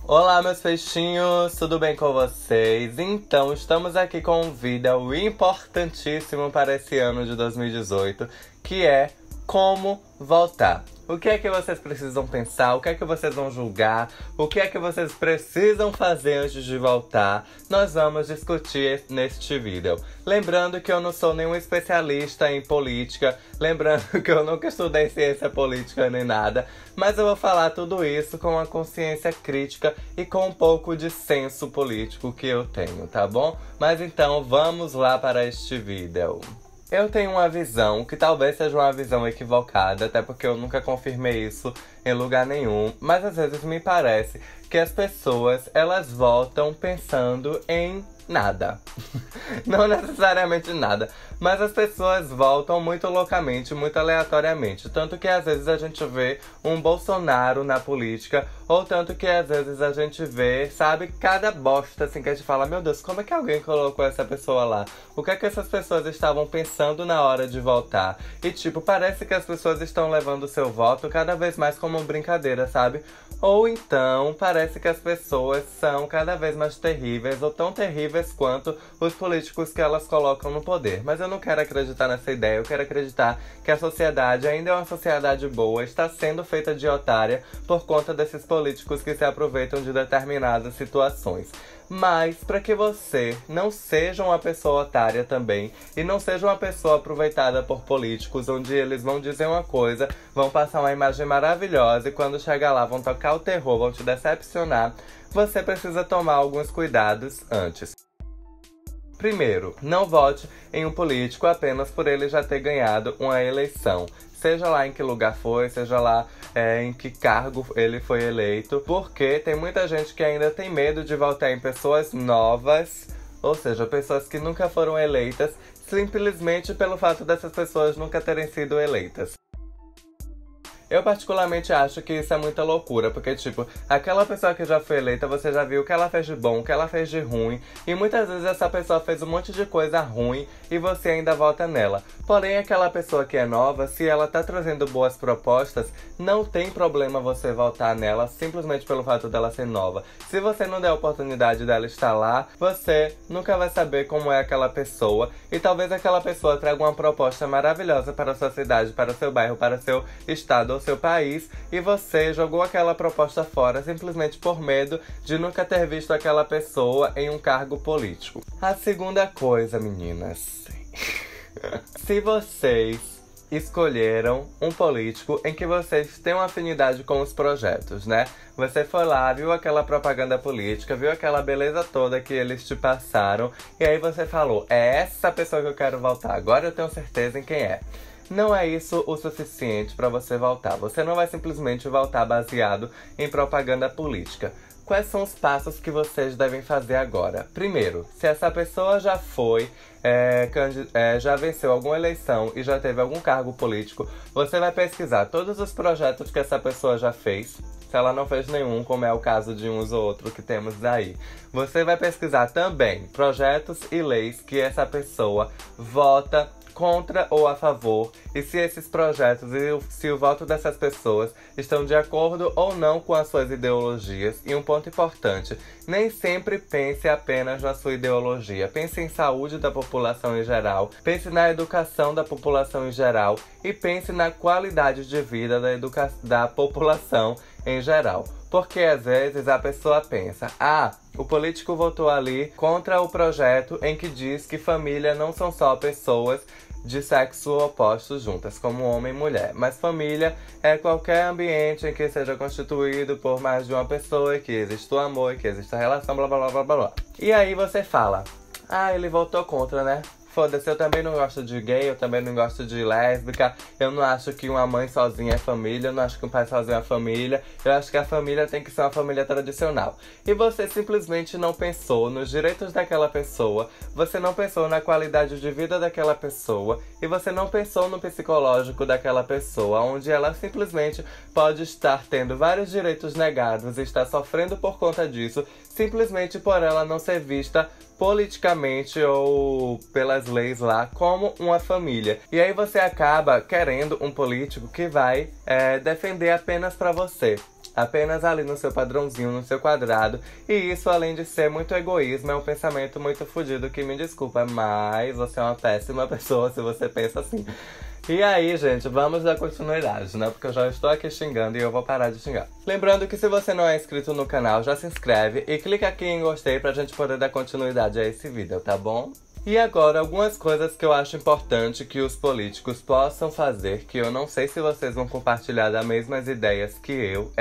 Olá, meus peixinhos, tudo bem com vocês? Então, estamos aqui com um vídeo importantíssimo para esse ano de 2018, que é como voltar. O que é que vocês precisam pensar? O que é que vocês vão julgar? O que é que vocês precisam fazer antes de voltar? Nós vamos discutir neste vídeo. Lembrando que eu não sou nenhum especialista em política. Lembrando que eu nunca estudei ciência política nem nada. Mas eu vou falar tudo isso com a consciência crítica e com um pouco de senso político que eu tenho, tá bom? Mas então, vamos lá para este vídeo. Eu tenho uma visão, que talvez seja uma visão equivocada, até porque eu nunca confirmei isso em lugar nenhum, mas às vezes me parece que as pessoas, elas voltam pensando em nada. Não necessariamente nada, mas as pessoas voltam muito loucamente, muito aleatoriamente. Tanto que às vezes a gente vê um Bolsonaro na política, ou tanto que às vezes a gente vê, sabe, cada bosta assim que a gente fala, meu Deus, como é que alguém colocou essa pessoa lá? O que é que essas pessoas estavam pensando na hora de votar? E tipo, parece que as pessoas estão levando o seu voto cada vez mais como brincadeira, sabe? Ou então, parece que as pessoas são cada vez mais terríveis, ou tão terríveis quanto os políticos que elas colocam no poder. Mas eu não quero acreditar nessa ideia, eu quero acreditar que a sociedade ainda é uma sociedade boa, está sendo feita de otária por conta desses políticos que se aproveitam de determinadas situações. Mas, para que você não seja uma pessoa otária também, e não seja uma pessoa aproveitada por políticos, onde eles vão dizer uma coisa, vão passar uma imagem maravilhosa, e quando chegar lá vão tocar o terror, vão te decepcionar, você precisa tomar alguns cuidados antes. Primeiro, não vote em um político apenas por ele já ter ganhado uma eleição. Seja lá em que lugar foi, seja lá em que cargo ele foi eleito. Porque tem muita gente que ainda tem medo de votar em pessoas novas, ou seja, pessoas que nunca foram eleitas, simplesmente pelo fato dessas pessoas nunca terem sido eleitas. Eu particularmente acho que isso é muita loucura, porque tipo, aquela pessoa que já foi eleita, você já viu o que ela fez de bom, o que ela fez de ruim, e muitas vezes essa pessoa fez um monte de coisa ruim e você ainda vota nela. Porém, aquela pessoa que é nova, se ela tá trazendo boas propostas, não tem problema você votar nela simplesmente pelo fato dela ser nova. Se você não der a oportunidade dela estar lá, você nunca vai saber como é aquela pessoa, e talvez aquela pessoa traga uma proposta maravilhosa para a sua cidade, para o seu bairro, para o seu estado ou seu país, e você jogou aquela proposta fora simplesmente por medo de nunca ter visto aquela pessoa em um cargo político. A segunda coisa, meninas, se vocês escolheram um político em que vocês têm uma afinidade com os projetos, né? Você foi lá, viu aquela propaganda política, viu aquela beleza toda que eles te passaram, e aí você falou, é essa pessoa que eu quero votar, agora eu tenho certeza em quem é. Não é isso o suficiente para você votar. Você não vai simplesmente votar baseado em propaganda política. Quais são os passos que vocês devem fazer agora? Primeiro, se essa pessoa já foi, já venceu alguma eleição e já teve algum cargo político, você vai pesquisar todos os projetos que essa pessoa já fez. Se ela não fez nenhum, como é o caso de uns ou outros que temos aí. Você vai pesquisar também projetos e leis que essa pessoa vota contra ou a favor, e se esses projetos e se o voto dessas pessoas estão de acordo ou não com as suas ideologias. E um ponto importante, nem sempre pense apenas na sua ideologia. Pense em saúde da população em geral, pense na educação da população em geral e pense na qualidade de vida da população em geral. Porque às vezes a pessoa pensa, o político votou ali contra o projeto em que diz que família não são só pessoas de sexo oposto juntas, como homem e mulher. Mas família é qualquer ambiente em que seja constituído por mais de uma pessoa, que exista o amor, que exista a relação, blá blá blá blá blá. E aí você fala, ele votou contra, né? Foda-se, eu também não gosto de gay, eu também não gosto de lésbica, eu não acho que uma mãe sozinha é família, eu não acho que um pai sozinho é família, eu acho que a família tem que ser uma família tradicional. E você simplesmente não pensou nos direitos daquela pessoa, você não pensou na qualidade de vida daquela pessoa, e você não pensou no psicológico daquela pessoa, onde ela simplesmente pode estar tendo vários direitos negados e estar sofrendo por conta disso, simplesmente por ela não ser vista politicamente ou pelas leis lá como uma família. E aí você acaba querendo um político que vai defender apenas pra você. apenas ali no seu padrãozinho, no seu quadrado. E isso, além de ser muito egoísmo, é um pensamento muito fodido que, me desculpa, mas você é uma péssima pessoa se você pensa assim. E aí, gente, vamos dar continuidade, né? Porque eu já estou aqui xingando e eu vou parar de xingar. Lembrando que se você não é inscrito no canal, já se inscreve e clica aqui em gostei pra gente poder dar continuidade a esse vídeo, tá bom? E agora, algumas coisas que eu acho importante que os políticos possam fazer, que eu não sei se vocês vão compartilhar das mesmas ideias que eu,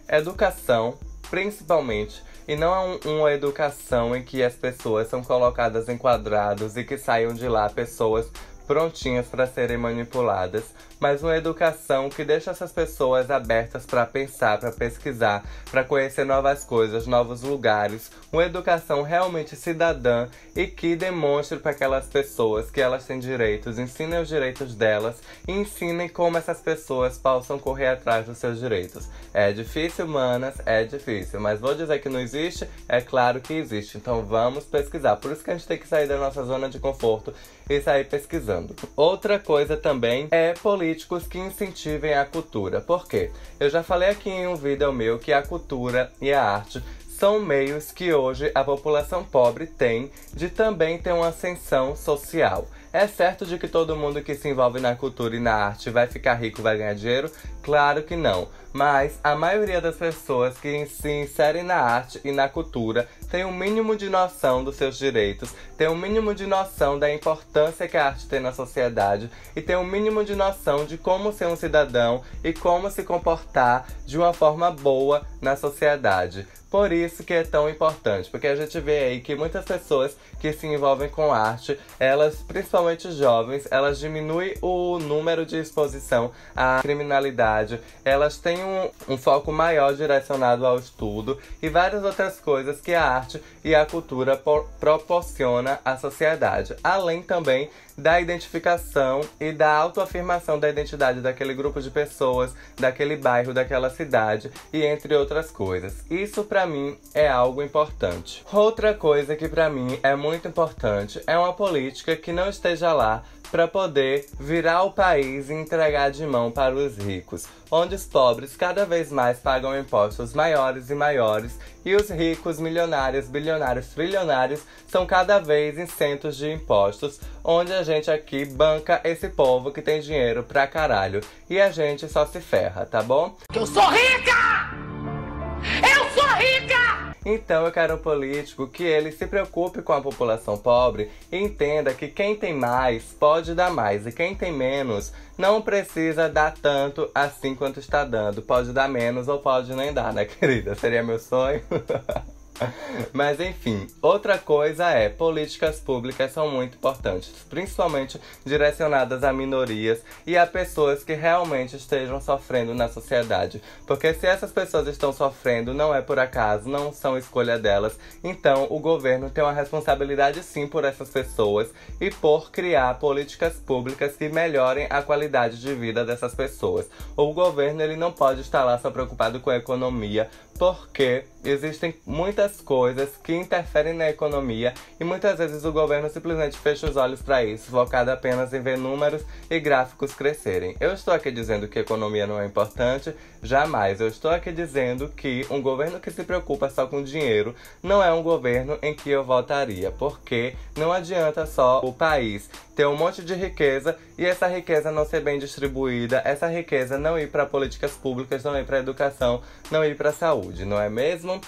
educação, principalmente. E não é uma educação em que as pessoas são colocadas em quadrados e que saiam de lá pessoas prontinhas para serem manipuladas, mas uma educação que deixa essas pessoas abertas para pensar, para pesquisar, para conhecer novas coisas, novos lugares. Uma educação realmente cidadã e que demonstre para aquelas pessoas que elas têm direitos, ensinem os direitos delas e ensinem como essas pessoas possam correr atrás dos seus direitos. É difícil, manas, é difícil, mas vou dizer que não existe? É claro que existe, então vamos pesquisar. Por isso que a gente tem que sair da nossa zona de conforto e sair pesquisando. Outra coisa também é políticos que incentivem a cultura. Por quê? Eu já falei aqui em um vídeo meu que a cultura e a arte são meios que hoje a população pobre tem de também ter uma ascensão social. É certo de que todo mundo que se envolve na cultura e na arte vai ficar rico, vai ganhar dinheiro? Claro que não. Mas a maioria das pessoas que se inserem na arte e na cultura tem um mínimo de noção dos seus direitos, tem um mínimo de noção da importância que a arte tem na sociedade e tem um mínimo de noção de como ser um cidadão e como se comportar de uma forma boa na sociedade. Por isso que é tão importante, porque a gente vê aí que muitas pessoas que se envolvem com arte, elas, principalmente jovens, elas diminuem o número de exposição à criminalidade, elas têm um foco maior direcionado ao estudo e várias outras coisas que a arte e a cultura proporciona à sociedade, além também da identificação e da autoafirmação da identidade daquele grupo de pessoas, daquele bairro, daquela cidade e entre outras coisas. Isso pra mim é algo importante. Outra coisa que pra mim é muito importante é uma política que não esteja lá para poder virar o país e entregar de mão para os ricos, onde os pobres cada vez mais pagam impostos maiores e maiores e os ricos, milionários, bilionários, trilionários são cada vez isentos de impostos, onde a gente aqui banca esse povo que tem dinheiro pra caralho e a gente só se ferra, tá bom? Eu sou rica! Eu sou rica! Então eu quero um político que ele se preocupe com a população pobre e entenda que quem tem mais pode dar mais e quem tem menos não precisa dar tanto assim quanto está dando. Pode dar menos ou pode nem dar, né, querida? Seria meu sonho. Mas enfim, outra coisa é, políticas públicas são muito importantes, principalmente direcionadas a minorias e a pessoas que realmente estejam sofrendo na sociedade. Porque se essas pessoas estão sofrendo, não é por acaso, não são escolha delas. Então o governo tem uma responsabilidade sim por essas pessoas e por criar políticas públicas que melhorem a qualidade de vida dessas pessoas. O governo ele não pode estar lá só preocupado com a economia, porque existem muitas coisas que interferem na economia e muitas vezes o governo simplesmente fecha os olhos para isso, focado apenas em ver números e gráficos crescerem. Eu estou aqui dizendo que economia não é importante, jamais. Eu estou aqui dizendo que um governo que se preocupa só com dinheiro não é um governo em que eu votaria, porque não adianta só o país ter um monte de riqueza e essa riqueza não ser bem distribuída, essa riqueza não ir para políticas públicas, não ir para educação, não ir para saúde, não é mesmo?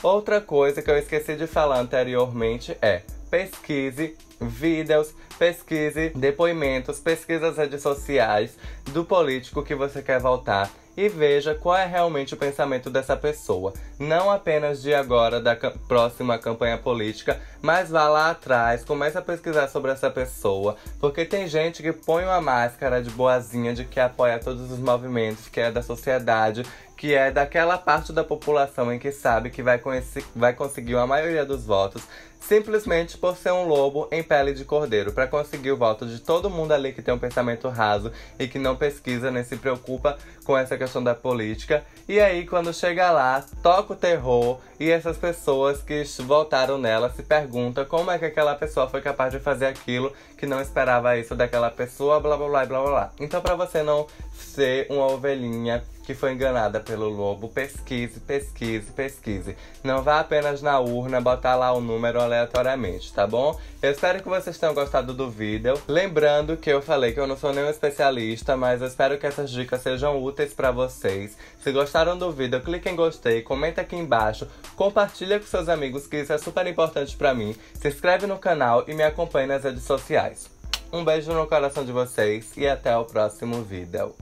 Outra coisa que eu esqueci de falar anteriormente é pesquise vídeos, pesquise depoimentos, pesquise as redes sociais do político que você quer votar e veja qual é realmente o pensamento dessa pessoa. Não apenas de agora, da próxima campanha política, mas vá lá atrás, comece a pesquisar sobre essa pessoa, porque tem gente que põe uma máscara de boazinha, de que apoia todos os movimentos, que é da sociedade, que é daquela parte da população em que sabe que vai conseguir a maioria dos votos, simplesmente por ser um lobo em pele de cordeiro, para conseguir o voto de todo mundo ali que tem um pensamento raso e que não pesquisa nem se preocupa com essa questão da política. E aí, quando chega lá, toca o terror e essas pessoas que votaram nela se perguntam como é que aquela pessoa foi capaz de fazer aquilo, que não esperava isso daquela pessoa, blá blá blá blá blá. Então, pra você não ser uma ovelhinha que foi enganada pelo lobo, pesquise, pesquise, pesquise. Não vá apenas na urna botar lá o número aleatoriamente, tá bom? Eu espero que vocês tenham gostado do vídeo. Lembrando que eu falei que eu não sou nenhum especialista, mas eu espero que essas dicas sejam úteis pra vocês. Se gostaram do vídeo, clique em gostei, comenta aqui embaixo, compartilha com seus amigos, que isso é super importante pra mim. Se inscreve no canal e me acompanhe nas redes sociais. Um beijo no coração de vocês e até o próximo vídeo.